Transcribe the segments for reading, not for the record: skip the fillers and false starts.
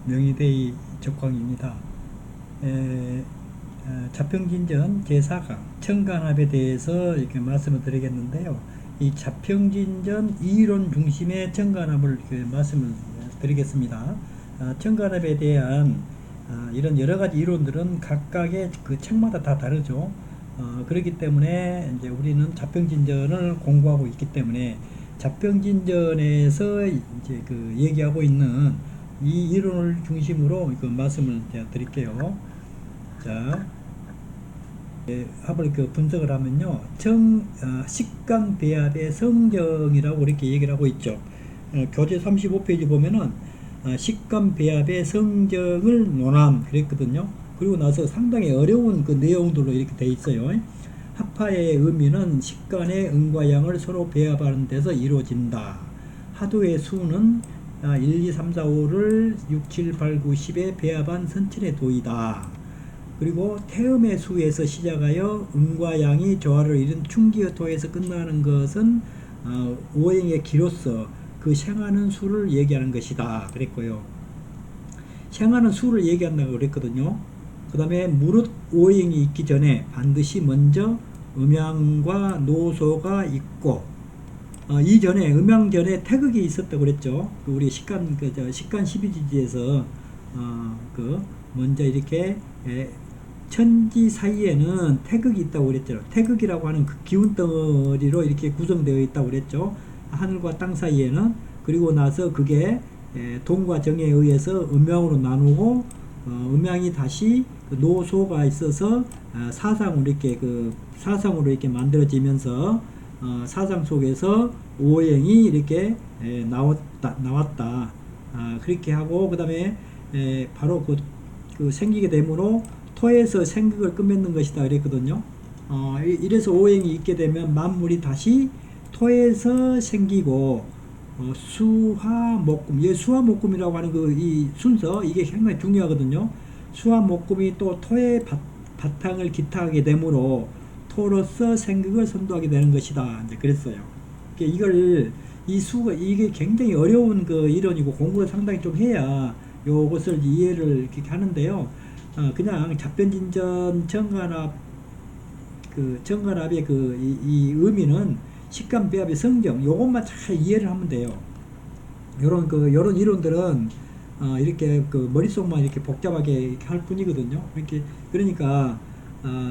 명의대의 적광입니다. 자평진전 제4강 청간합에 대해서 이렇게 말씀을 드리겠는데요. 이 자평진전 이론 중심의 청간합을 말씀을 드리겠습니다. 청간합에 대한 이런 여러 가지 이론들은 각각의 그 책마다 다 다르죠. 그렇기 때문에 이제 우리는 자평진전을 공부하고 있기 때문에 자평진전에서 이제 그 얘기하고 있는 이 이론을 중심으로 그 말씀을 제가 드릴게요. 자, 합을 그 분석을 하면요, 식간 배합의 성정이라고 이렇게 얘기를 하고 있죠. 교재 35페이지 보면은 식간 배합의 성정을 논함 그랬거든요. 그리고 나서 상당히 어려운 그 내용들로 이렇게 돼 있어요. 합파의 의미는 식간의 음과 양을 서로 배합하는 데서 이루어진다. 하도의 수는 1, 2, 3, 4, 5를 6, 7, 8, 9, 10에 배합한 선천의 도이다. 그리고 태음의 수에서 시작하여 음과 양이 조화를 이룬 충기의 토에서 끝나는 것은 오행의 기로서 그 생하는 수를 얘기하는 것이다 그랬고요. 생하는 수를 얘기한다고 그랬거든요. 그 다음에 무릇 오행이 있기 전에 반드시 먼저 음양과 노소가 있고, 이전에 음양 전에 태극이 있었다고 그랬죠. 우리 식간 12지지에서 먼저 이렇게 천지 사이에는 태극이 있다고 그랬죠. 태극이라고 하는 그 기운 덩어리로 이렇게 구성되어 있다고 그랬죠. 하늘과 땅 사이에는. 그리고 나서 그게 동과 정에 의해서 음양으로 나누고, 음양이 다시 노소가 있어서 사상으로 이렇게 만들어지면서 사상 속에서 오행이 이렇게 나왔다. 그렇게 하고, 그 다음에 바로 그 생기게 되므로 토에서 생극을 끝맺는 것이다 그랬거든요. 이래서 오행이 있게 되면 만물이 다시 토에서 생기고, 수화목금, 수화목금이라고 하는 이 순서, 이게 굉장히 중요하거든요. 수화목금이 또 토의 바탕을 기타하게 되므로 토로서 생극을 선도하게 되는 것이다. 이제 그랬어요. 이게 굉장히 어려운 그 이론이고 공부를 상당히 좀 해야 요것을 이해를 이렇게 하는데요. 그냥 자변진전 정관합의 이 의미는 식간 배합의 성정, 요것만 잘 이해를 하면 돼요. 요런 이론들은 이렇게 그 머릿속만 이렇게 복잡하게 이렇게 할 뿐이거든요. 그러니까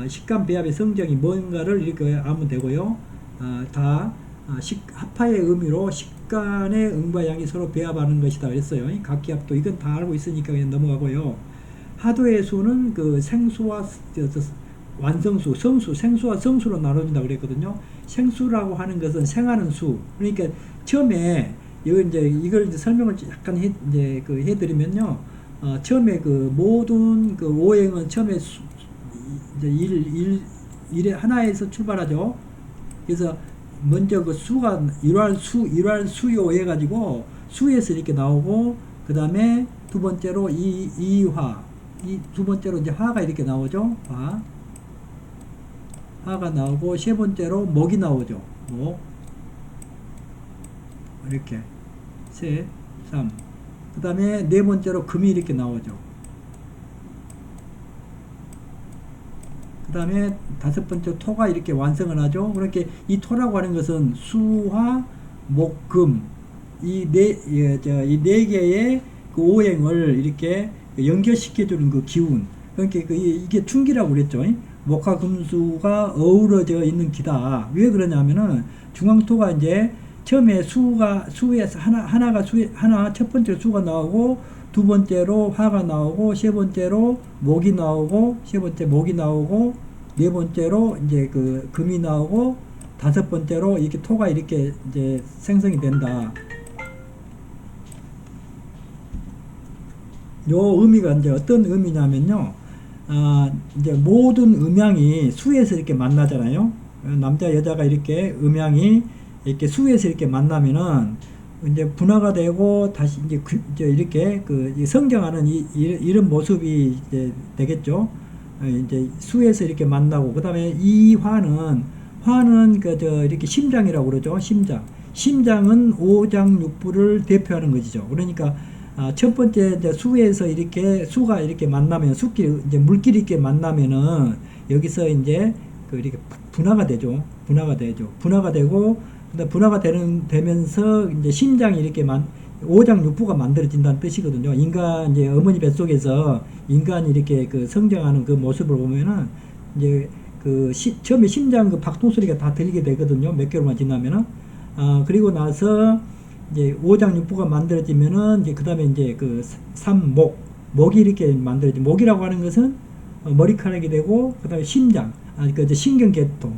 식간 배합의 성정이 뭔가를 이렇게 알면 되고요. 합파의 의미로 식간의 음과 양이 서로 배합하는 것이다 그랬어요. 각기합도 이건 다 알고 있으니까 그냥 넘어가고요. 하도의 수는 그 생수와 완성수, 성수, 생수와 성수로 나눠진다 그랬거든요. 생수라고 하는 것은 생하는 수. 그러니까 처음에 이걸 설명을 약간 해드리면요. 처음에 그 모든 그 오행은 처음에 일에 하나에서 출발하죠. 그래서 먼저 그 수가 일활수요 해가지고 수에서 이렇게 나오고, 그 다음에 두 번째로 이화, 두 번째로 이제 화가 이렇게 나오죠. 화가 나오고, 세 번째로 목이 나오죠. 목. 이렇게. 셋, 3. 그 다음에 네 번째로 금이 이렇게 나오죠. 그 다음에 다섯 번째 토가 이렇게 완성을 하죠. 그렇게 이 토라고 하는 것은 수화, 목, 금. 이 네 개의 그 오행을 이렇게 연결시켜주는 그 기운. 그러니까 이게 충기라고 그랬죠. 목화 금수가 어우러져 있는 기다. 왜 그러냐면은 중앙토가 이제 처음에 수에서 하나 첫 번째로 수가 나오고, 두 번째로 화가 나오고, 세 번째로 목이 나오고, 네 번째로 이제 그 금이 나오고, 다섯 번째로 이렇게 토가 이렇게 이제 생성이 된다. 요 의미가 이제 어떤 의미냐면요. 이제 모든 음양이 수에서 이렇게 만나잖아요. 남자 여자가 이렇게 음양이 이렇게 수에서 이렇게 만나면은 이제 분화가 되고 다시 이제 이렇게 성장하는 이런 모습이 이제 되겠죠. 이제 수에서 이렇게 만나고, 그 다음에 이 화는 이렇게 심장이라고 그러죠. 심장은 오장육부를 대표하는 것이죠. 그러니까 첫 번째 이제 수에서 이렇게 수가 이렇게 만나면 수끼리 이제 물끼리 이렇게 만나면은 여기서 이제 그 이렇게 분화가 되죠. 분화가 되죠. 분화가 되고 근데 분화가 되면서 이제 심장이 이렇게 오장육부가 만들어진다는 뜻이거든요. 인간 이제 어머니 뱃속에서 인간이 이렇게 그 성장하는 그 모습을 보면은 이제 그 처음에 심장 그 박동 소리가 다 들리게 되거든요. 몇 개월만 지나면은 그리고 나서 이제 오장육부가 만들어지면은 이제 그다음에 이제 그 목이 이렇게 만들어지. 목이라고 하는 것은 머리카락이 되고 그다음에 심장, 그 이제 신경계통,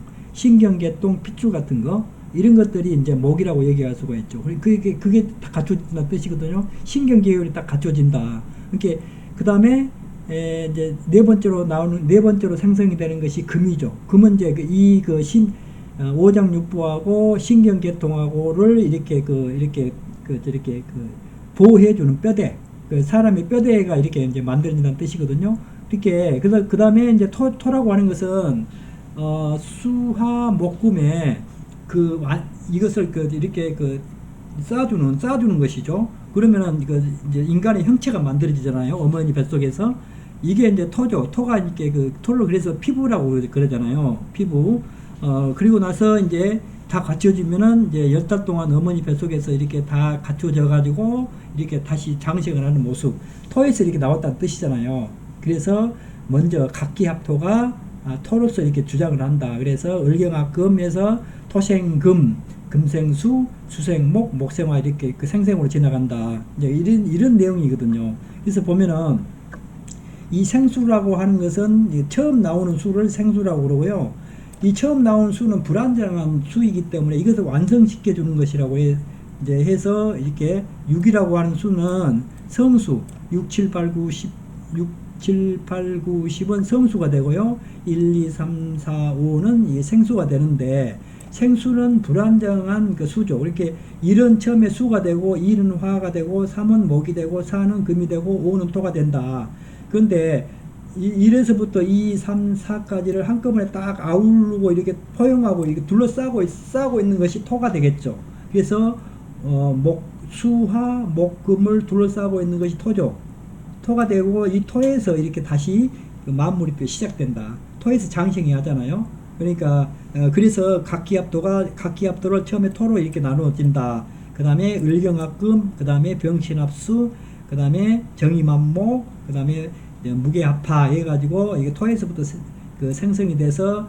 핏줄 같은 거 이런 것들이 이제 목이라고 얘기할 수가 있죠. 그게 다 갖춰진다는 뜻이거든요. 신경 계열이 딱 갖춰진다. 이렇게 그 다음에 이제 네 번째로 생성이 되는 것이 금이죠. 금은 이제 오장육부하고 신경계통하고를 이렇게 보호해주는 뼈대, 그 사람의 뼈대가 이렇게 이제 만들어진다는 뜻이거든요. 이렇게 그래서 그 다음에 이제 토라고 하는 것은 수하 목금에 이것을 이렇게 쌓아주는 것이죠. 그러면은 이제 인간의 형체가 만들어지잖아요. 어머니 뱃속에서 이게 이제 토죠. 토가 이렇게 토를 그래서 피부라고 그러잖아요. 피부. 그리고 나서 이제 다 갖춰지면은 이제 10달 동안 어머니 뱃속에서 이렇게 다 갖춰져 가지고 이렇게 다시 장식을 하는 모습. 토에서 이렇게 나왔다는 뜻이잖아요. 그래서 먼저 각기합토가 토로서 이렇게 주장을 한다. 그래서 을경합금에서 토생금, 금생수, 수생목, 목생화 이렇게 그 생생으로 지나간다. 이제 이런 내용이거든요. 그래서 보면은 이 생수라고 하는 것은 처음 나오는 수를 생수라고 그러고요. 이 처음 나오는 수는 불안정한 수이기 때문에 이것을 완성시켜 주는 것이라고 이제 해서 이렇게 6이라고 하는 수는 성수, 6, 7, 8, 9, 10, 10은 성수가 되고요. 1, 2, 3, 4, 5는 이 생수가 되는데 생수는 불안정한 그 수죠. 이렇게 1은 처음에 수가 되고 2는 화가 되고 3은 목이 되고 4는 금이 되고 5는 토가 된다. 그런데 1에서부터 2, 3, 4까지를 한꺼번에 딱 아우르고 이렇게 포용하고 이렇게 싸고 있는 것이 토가 되겠죠. 그래서 수화, 목금을 둘러싸고 있는 것이 토죠. 토가 되고 이 토에서 이렇게 다시 만물이 시작된다. 토에서 장생이 하잖아요. 그러니까 그래서 각기합도를 처음에 토로 이렇게 나누어진다. 그 다음에 을경합금, 그 다음에 병신합수, 그 다음에 정의만목, 그 다음에 무게합파 해가지고 이게 토에서부터 생성이 돼서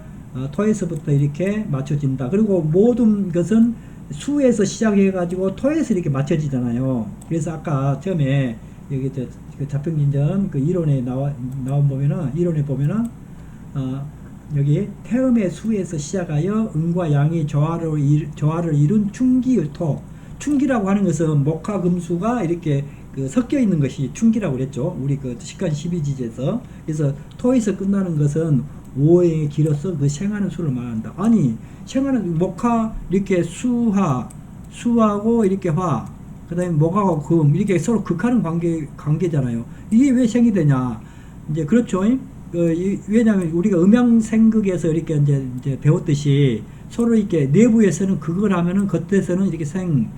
토에서부터 이렇게 맞춰진다. 그리고 모든 것은 수에서 시작해가지고 토에서 이렇게 맞춰지잖아요. 그래서 아까 처음에 여기 그 자평진전 그 이론에 이론에 보면은 여기 태음의 수에서 시작하여 음과 양이 조화를 이룬 충기의 토. 충기라고 하는 것은 목화 금수가 이렇게 섞여 있는 것이 충기라고 그랬죠. 우리 식간 12지에서. 그래서 토에서 끝나는 것은 오행의 길어서 생하는 수를 말한다. 아니, 생하는 목화 이렇게 수하고 이렇게 화, 그 다음에 목하고 금 이렇게 서로 극하는 관계잖아요. 이게 왜 생이 되냐? 이제 그렇죠. 왜냐하면 우리가 음양생극에서 이렇게 이제 배웠듯이 서로 이렇게 내부에서는 극을 하면은 겉에서는 이렇게 생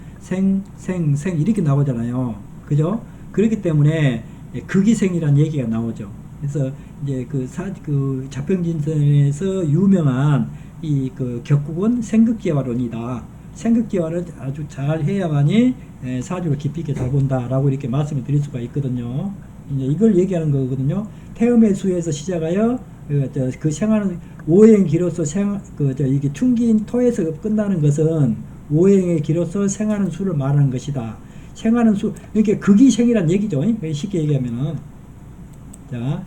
이렇게 나오잖아요. 그죠? 그렇기 때문에 극이생이라는 얘기가 나오죠. 그래서 이제 그 자평진선에서 유명한 격국은 생극기화론이다. 생극기화를 아주 잘 해야만이 사주를 깊이 있게 잘 본다라고 이렇게 말씀을 드릴 수가 있거든요. 이제 이걸 얘기하는 거거든요. 태음의 수에서 시작하여 생하는 오행 기로서 이게 충기인 토에서 끝나는 것은 오행의 기로서 생하는 수를 말하는 것이다. 생하는 수, 이렇게 극이생이란 얘기죠. 쉽게 얘기하면은. 자,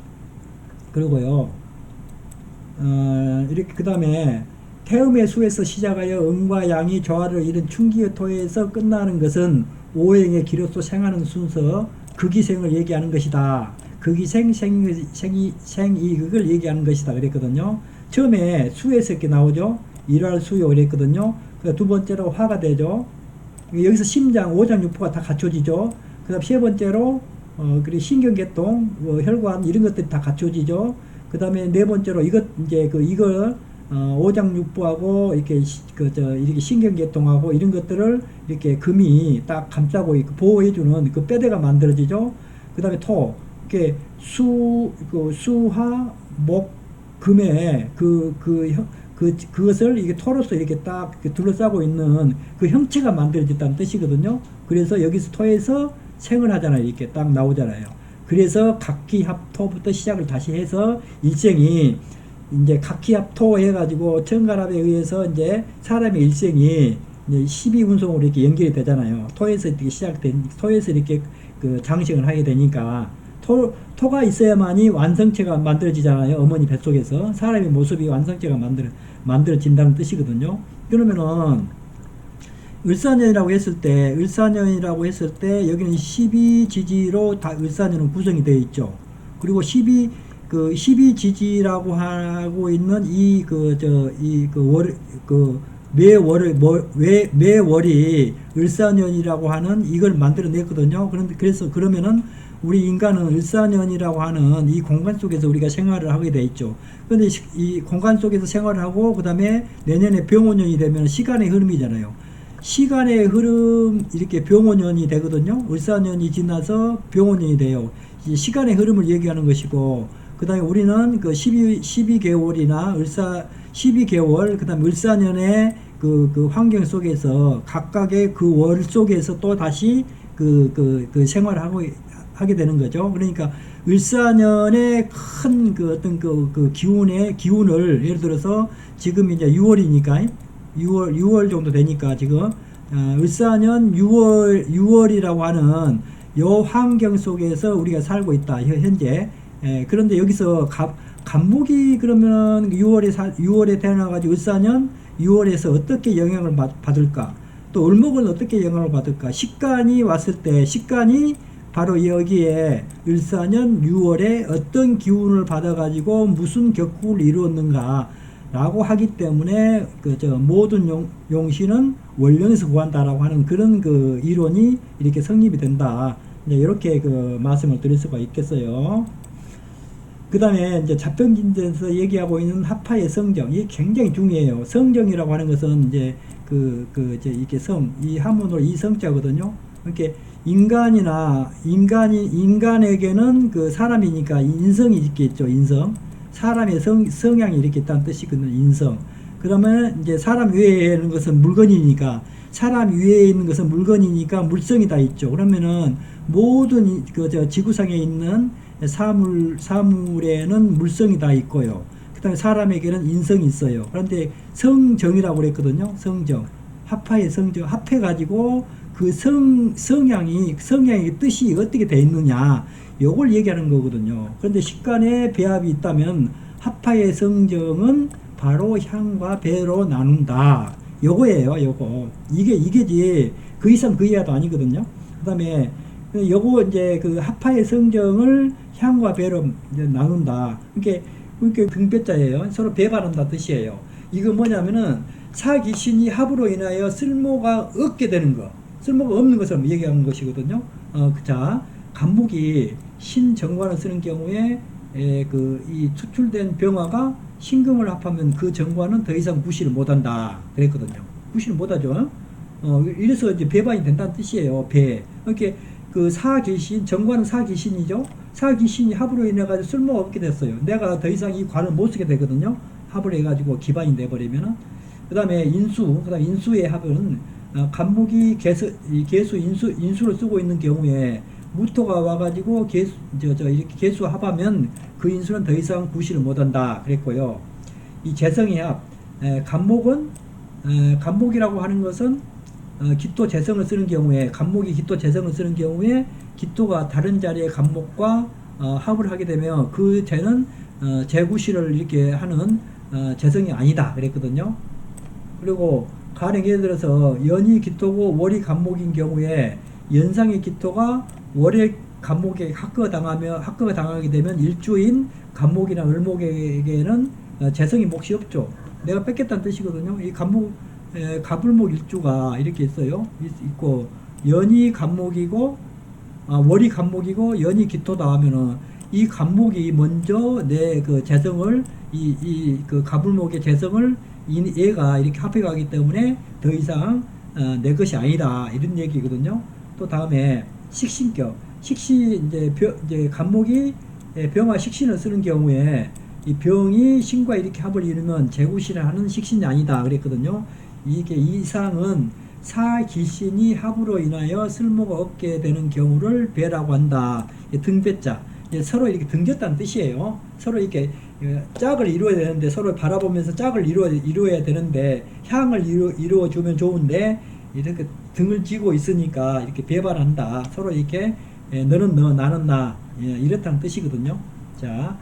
그리고요, 이렇게 그 다음에 태음의 수에서 시작하여 음과 양이 조화를 이룬 충기의 토에서 끝나는 것은 오행의 기로서 생하는 순서, 극이생을 얘기하는 것이다. 극이생, 생이극을 얘기하는 것이다. 그랬거든요. 처음에 수에서 이렇게 나오죠. 일활수요 그랬거든요. 두 번째로 화가 되죠. 여기서 심장, 오장육부가 다 갖춰지죠. 그 다음 세 번째로 그리고 신경계통, 혈관 이런 것들이 다 갖춰지죠. 그 다음에 네 번째로 이걸 오장육부하고 이렇게 이렇게 신경계통하고 이런 것들을 이렇게 금이 딱 감싸고 있고 보호해주는 그 뼈대가 만들어지죠. 그 다음에 토, 이렇게 수화, 목, 금에 그것을 이게 토로서 이렇게 딱 둘러싸고 있는 그 형체가 만들어졌다는 뜻이거든요. 그래서 여기서 토에서 생을 하잖아요. 이렇게 딱 나오잖아요. 그래서 각기합토부터 시작을 다시 해서 일생이 이제 각기합토 해가지고 천간합에 의해서 이제 사람의 일생이 이제 12운송으로 이렇게 연결이 되잖아요. 토에서 이렇게 토에서 이렇게 그 장식을 하게 되니까 토가 있어야만이 완성체가 만들어지잖아요. 어머니 뱃속에서 사람의 모습이 완성체가 만들어진다는 뜻이거든요. 그러면은 을사년이라고 했을 때 여기는 12지지로 다 을사년은 구성이 되어 있죠. 그리고 12지지라고 하고 있는 매월이 을사년이라고 하는 이걸 만들어냈거든요. 그러면은 우리 인간은 을사년이라고 하는 이 공간 속에서 우리가 생활을 하게 돼 있죠. 그런데 이 공간 속에서 생활을 하고 그 다음에 내년에 병오년이 되면 시간의 흐름이잖아요. 시간의 흐름 이렇게 병오년이 되거든요. 을사년이 지나서 병오년이 돼요. 시간의 흐름을 얘기하는 것이고 그 다음에 우리는 그 12개월이나 12개월 그 다음에 을사년의 그 환경 속에서 각각의 그 월 속에서 또 다시 그 생활을 하게 되는 거죠. 그러니까 을사년의 큰 어떤 기운을 예를 들어서 지금 이제 6월이니까 6월 정도 되니까 지금 을사년 6월이라고 하는 요 환경 속에서 우리가 살고 있다 현재. 그런데 여기서 간목이 그러면 6월에 태어나가지고 을사년 6월에서 어떻게 영향을 받을까? 또 을목은 어떻게 영향을 받을까? 식간이 왔을 때 식간이 바로 여기에 을사년 6월에 어떤 기운을 받아가지고 무슨 격국을 이루었는가 라고 하기 때문에 모든 용신은 원령에서 구한다라고 하는 그런 그 이론이 이렇게 성립이 된다. 이렇게 말씀을 드릴 수가 있겠어요. 그 다음에 이제 자평진대에서 얘기하고 있는 합파의 성정, 이게 굉장히 중요해요. 성정이라고 하는 것은 이제 이게 이 한문으로 이 성자거든요. 이렇게 인간에게는 그 사람이니까 인성이 있겠죠. 인성. 사람의 성향이 이렇게 있다는 뜻이거든요. 인성. 그러면 이제 사람 위에 있는 것은 물건이니까 사람 위에 있는 것은 물건이니까 물성이 다 있죠. 그러면은 모든 지구상에 있는 사물에는 물성이 다 있고요. 그 다음에 사람에게는 인성이 있어요. 그런데 성정이라고 그랬거든요. 성정. 합파의 성정. 합해가지고 그 성향의 뜻이 어떻게 돼 있느냐. 요걸 얘기하는 거거든요. 그런데 식간에 배합이 있다면 합파의 성정은 바로 향과 배로 나눈다. 요거예요, 요거. 이게지. 그 이상 그 이하도 아니거든요. 그 다음에 요거 이제 그 합파의 성정을 향과 배로 나눈다. 이렇게 등배자예요. 서로 배반한다 뜻이에요. 이거 뭐냐면은 사기신이 합으로 인하여 쓸모가 없게 되는 거. 쓸모가 없는 것을 얘기하는 것이거든요. 자, 간목이 신정관을 쓰는 경우에 이 추출된 병화가 신금을 합하면 그 정관은 더 이상 무시를 못한다. 그랬거든요. 무시를 못하죠. 이래서 이제 배반이 된다는 뜻이에요. 이렇게 그 사기신, 정관은 사기신이죠. 사기신이 합으로 인해 가지고 쓸모가 없게 됐어요. 내가 더 이상 이 관을 못 쓰게 되거든요. 합을 해가지고 기반이 내버리면은. 그 다음에 인수의 합은 간목이 개수 인수를 쓰고 있는 경우에 무토가 와가지고 이렇게 개수 합하면 그 인수는 더 이상 구실을 못한다 그랬고요. 이 재성의 합, 간목이라고 하는 것은 기토 재성을 쓰는 경우에 간목이 기토 재성을 쓰는 경우에 기토가 다른 자리의 간목과 합을 하게 되면 그 재는 재구실을 이렇게 하는 재성이 아니다 그랬거든요. 그리고 가령 예를 들어서 연이 기토고 월이 간목인 경우에 연상의 기토가 월의 간목에 합거가 당하게 되면 일주인 간목이나 을목에게는 재성이 몫이 없죠. 내가 뺏겠다는 뜻이거든요. 이 갑을목 일주가 이렇게 있어요. 있고 연이 간목이고 월이 간목이고 연이 기토다 하면은 이 간목이 먼저 내 그 재성을 그 가불목의 재성을 얘가 이렇게 합해가기 때문에 더 이상 내 것이 아니다 이런 얘기거든요. 또 다음에 식신격 이제 간목이 병화 식신을 쓰는 경우에 이 병이 신과 이렇게 합을 이루면 재구신을 하는 식신이 아니다 그랬거든요. 이게 이상은 사기신이 합으로 인하여 쓸모가 없게 되는 경우를 배라고 한다. 등배자 서로 이렇게 등졌다는 뜻이에요. 서로 이렇게 짝을 이루어야 되는데 서로 바라보면서 짝을 이루어야 되는데 향을 이루어 주면 좋은데 이렇게 등을 쥐고 있으니까 이렇게 배반한다. 서로 이렇게 너는 너 나는 나 이렇다는 뜻이거든요. 자,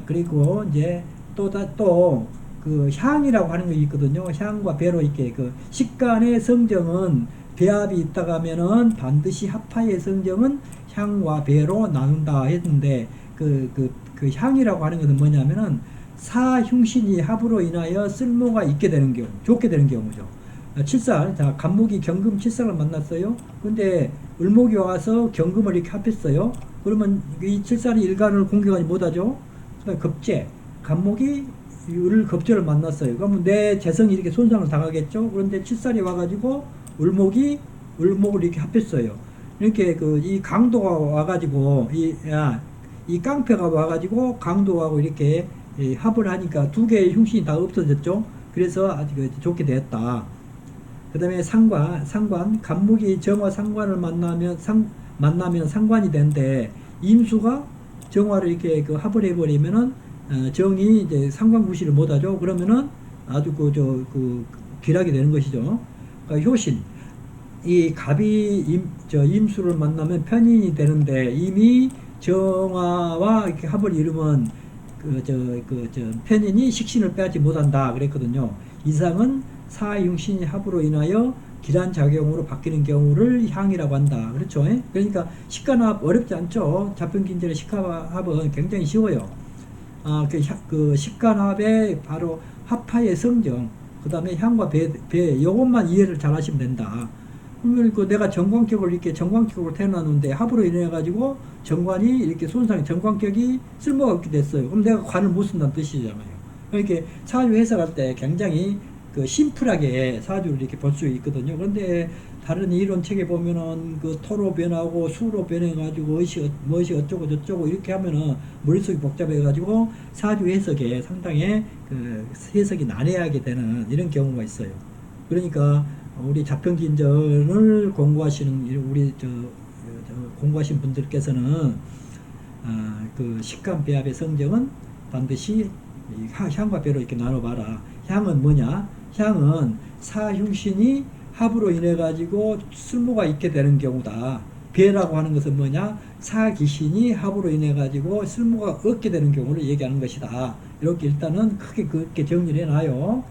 그리고 이제 또 그 향이라고 하는 게 있거든요. 향과 배로 이렇게 그 식간의 성정은 배합이 있다가 하면은 반드시 합하의 성정은 향과 배로 나눈다 했는데 그 향이라고 하는 것은 뭐냐면은 사흉신이 합으로 인하여 쓸모가 있게 되는 경우, 좋게 되는 경우죠. 칠살, 자, 간목이 경금 칠살을 만났어요. 근데 을목이 와서 경금을 이렇게 합했어요. 그러면 이 칠살이 일간을 공격하지 못하죠. 급제, 간목이 을 급제를 만났어요. 그러면 내 재성이 이렇게 손상을 당하겠죠. 그런데 칠살이 와가지고 을목을 이렇게 합했어요. 이렇게 이 강도가 와가지고 이 깡패가 와가지고 강도하고 이렇게 합을 하니까 두 개의 흉신이 다 없어졌죠. 그래서 아주 좋게 되었다. 그 다음에 상관, 간목이 정화 상관을 만나면 상관이 되는데 임수가 정화를 이렇게 합을 해버리면은 정이 이제 상관구실을 못하죠. 그러면은 아주 기락이 되는 것이죠. 그러니까 효신, 이 갑이 임수를 만나면 편인이 되는데 이미 정화와 이렇게 합을 이루면 편인이 식신을 빼앗지 못한다 그랬거든요. 이상은 사흉신이 합으로 인하여 기란작용으로 바뀌는 경우를 향이라고 한다. 그렇죠? 그러니까 식간합 어렵지 않죠. 자평긴절의 식간합은 굉장히 쉬워요. 그 식간합의 바로 합하의 성정, 그 다음에 향과 배, 요것만 이해를 잘 하시면 된다. 그러면 내가 정관격을 이렇게 정관격으로 태어났는데 합으로 인해가지고 정관이 이렇게 손상이 정관격이 쓸모가 없게 됐어요. 그럼 내가 관을 못 쓴다는 뜻이잖아요. 이렇게 사주 해석할 때 굉장히 심플하게 사주를 이렇게 볼 수 있거든요. 그런데 다른 이론 책에 보면은 토로 변하고 수로 변해가지고 무엇이 어쩌고 저쩌고 이렇게 하면은 머릿속이 복잡해가지고 사주 해석에 상당히 해석이 난해하게 되는 이런 경우가 있어요. 그러니까 우리 자평긴전을 공부하시는 우리 공부하신 분들께서는 식간 배합의 성정은 반드시 향과 배로 이렇게 나눠봐라. 향은 뭐냐? 향은 사흉신이 합으로 인해 가지고 쓸모가 있게 되는 경우다. 배라고 하는 것은 뭐냐? 사기신이 합으로 인해 가지고 쓸모가 없게 되는 경우를 얘기하는 것이다. 이렇게 일단은 크게 그렇게 정리를 해놔요.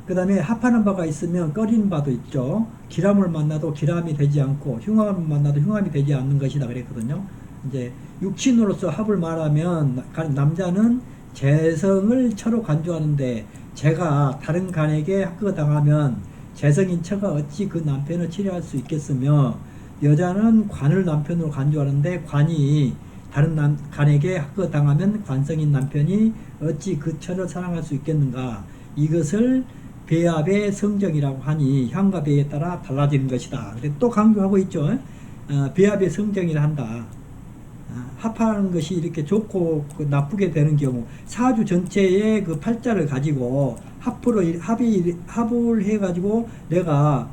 그 다음에 합하는 바가 있으면 꺼리는 바도 있죠. 기람을 만나도 기람이 되지 않고 흉함을 만나도 흉함이 되지 않는 것이다 그랬거든요. 이제 육친으로서 합을 말하면 남자는 재성을 처로 간주하는데 제가 다른 간에게 합거당하면 재성인 처가 어찌 그 남편을 치료할 수 있겠으며, 여자는 관을 남편으로 간주하는데 관이 다른 간에게 합거당하면 관성인 남편이 어찌 그 처를 사랑할 수 있겠는가. 이것을 배합의 성정이라고 하니 향과 배에 따라 달라지는 것이다. 또 강조하고 있죠. 배합의 성정이라 한다. 합하는 것이 이렇게 좋고 나쁘게 되는 경우, 사주 전체의 그 팔자를 가지고 합을 해가지고 내가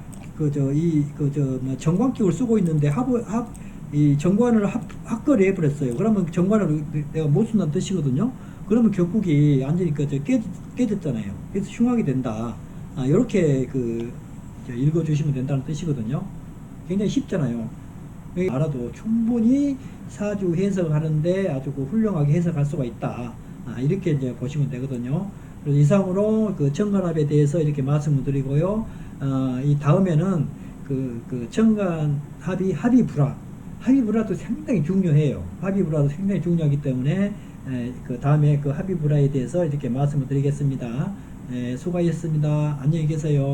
정관격을 쓰고 있는데 이 정관을 합거를 해버렸어요. 그러면 정관을 내가 못 쓴다는 뜻이거든요. 그러면 결국이 완전히 깨졌잖아요. 그래서 흉하게 된다. 이렇게 읽어주시면 된다는 뜻이거든요. 굉장히 쉽잖아요. 알아도 충분히 사주 해석하는데 아주 훌륭하게 해석할 수가 있다. 이렇게 이제 보시면 되거든요. 그래서 이상으로 정관합에 대해서 이렇게 말씀을 드리고요. 이 다음에는 정관합이 합의불화도 상당히 중요해요. 합의불화도 상당히 중요하기 때문에 다음에 합의불화에 대해서 이렇게 말씀을 드리겠습니다. 수고하셨습니다. 안녕히 계세요.